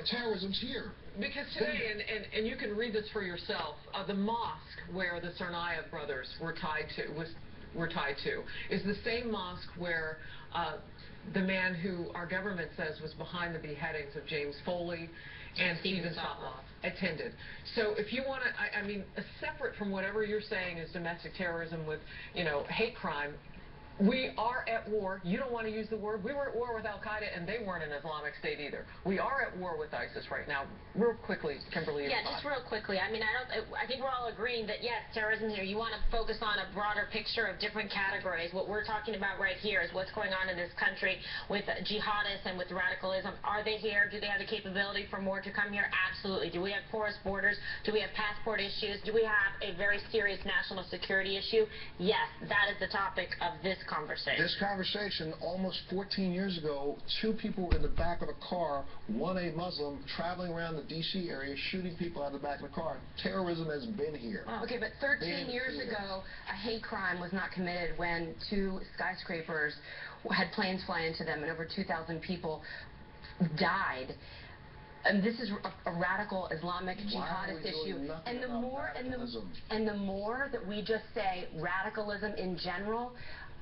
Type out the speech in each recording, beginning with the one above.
terrorism's here. Because today, and you can read this for yourself, the mosque where the Tsarnaev brothers were tied to is the same mosque where the man who our government says was behind the beheadings of James Foley and Stephen Sotloff attended. So if you want to, I mean, separate from whatever you're saying is domestic terrorism with, you know, hate crime, we are at war. You don't want to use the word. We were at war with Al-Qaeda, and they weren't an Islamic State either. We are at war with ISIS right now. Real quickly, Kimberly. Yeah, just real quickly. I mean, I think we're all agreeing that, yes, terrorism here. You want to focus on a broader picture of different categories. What we're talking about right here is what's going on in this country with jihadists and with radicalism. Are they here? Do they have the capability for more to come here? Absolutely. Do we have porous borders? Do we have passport issues? Do we have a very serious national security issue? Yes, that is the topic of this conversation. This conversation, almost 14 years ago, two people in the back of a car, one a Muslim, traveling around the D.C. area, shooting people out of the back of the car. Terrorism has been here. Okay, but 13 years ago, a hate crime was not committed when two skyscrapers had planes fly into them and over 2,000 people died. And this is a radical Islamic jihadist issue. And the more that we just say radicalism in general,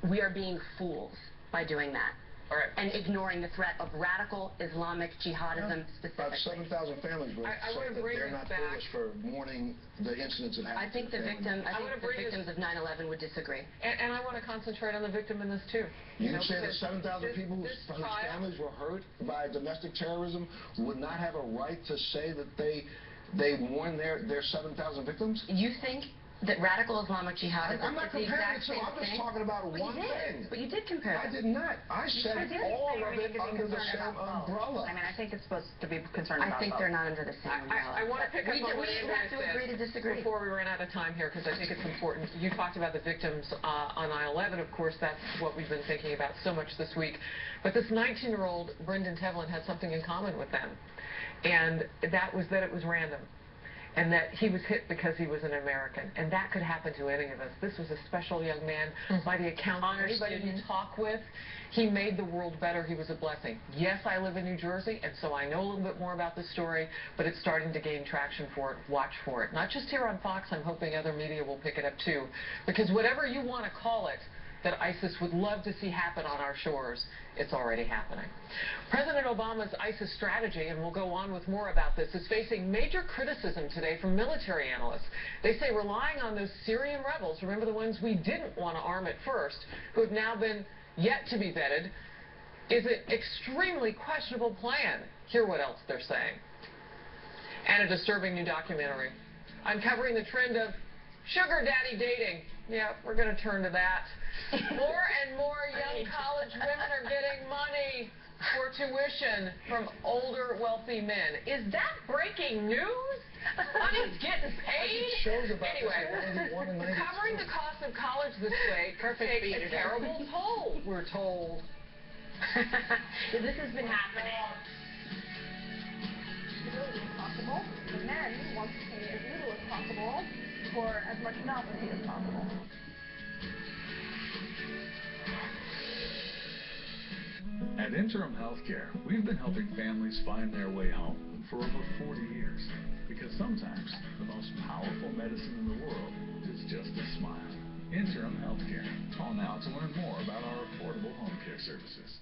we are being fools by doing that. All right. And ignoring the threat of radical Islamic jihadism specifically. About 7,000 families were saying that they're not foolish for mourning the incidents that happened. I think the victims of 9/11 would disagree. And I want to concentrate on the victim in this too. You say that 7,000 people whose families were hurt by domestic terrorism would not have a right to say that they mourn their 7,000 victims? You think that radical Islamic jihadism I'm not comparing the two. I'm just talking about one thing. But you did compare them. I did not. I said all of it under the same umbrella. I mean, I think it's supposed to be concerned about I think they're not under the same umbrella. I want to pick up on what we have to agree to disagree. Before we run out of time here, because I think it's important. You talked about the victims on 9/11. Of course, that's what we've been thinking about so much this week. But this 19-year-old, Brendan Tevlin, had something in common with them. And that was that it was random. And that he was hit because he was an American. And that could happen to any of us. This was a special young man. By the account of anybody you talk with, he made the world better. He was a blessing. Yes, I live in New Jersey, and so I know a little bit more about this story, but it's starting to gain traction for it. Watch for it. Not just here on Fox. I'm hoping other media will pick it up, too. Because whatever you want to call it, that ISIS would love to see happen on our shores, it's already happening. President Obama's ISIS strategy, and we'll go on with more about this, is facing major criticism today from military analysts. They say relying on those Syrian rebels, remember the ones we didn't want to arm at first, who have now been yet to be vetted, is an extremely questionable plan. Hear what else they're saying. And a disturbing new documentary uncovering the trend of sugar daddy dating. Yeah, we're going to turn to that. More and more young college women are getting money for tuition from older, wealthy men. Is that breaking news? Money's getting paid? Anyway, covering the cost of college this way takes a terrible toll, we're told. This has been happening. It's possible. The men want to pay as little as possible for as much novelty as possible. At Interim Healthcare, we've been helping families find their way home for over 40 years. Because sometimes the most powerful medicine in the world is just a smile. Interim Healthcare. Call now to learn more about our affordable home care services.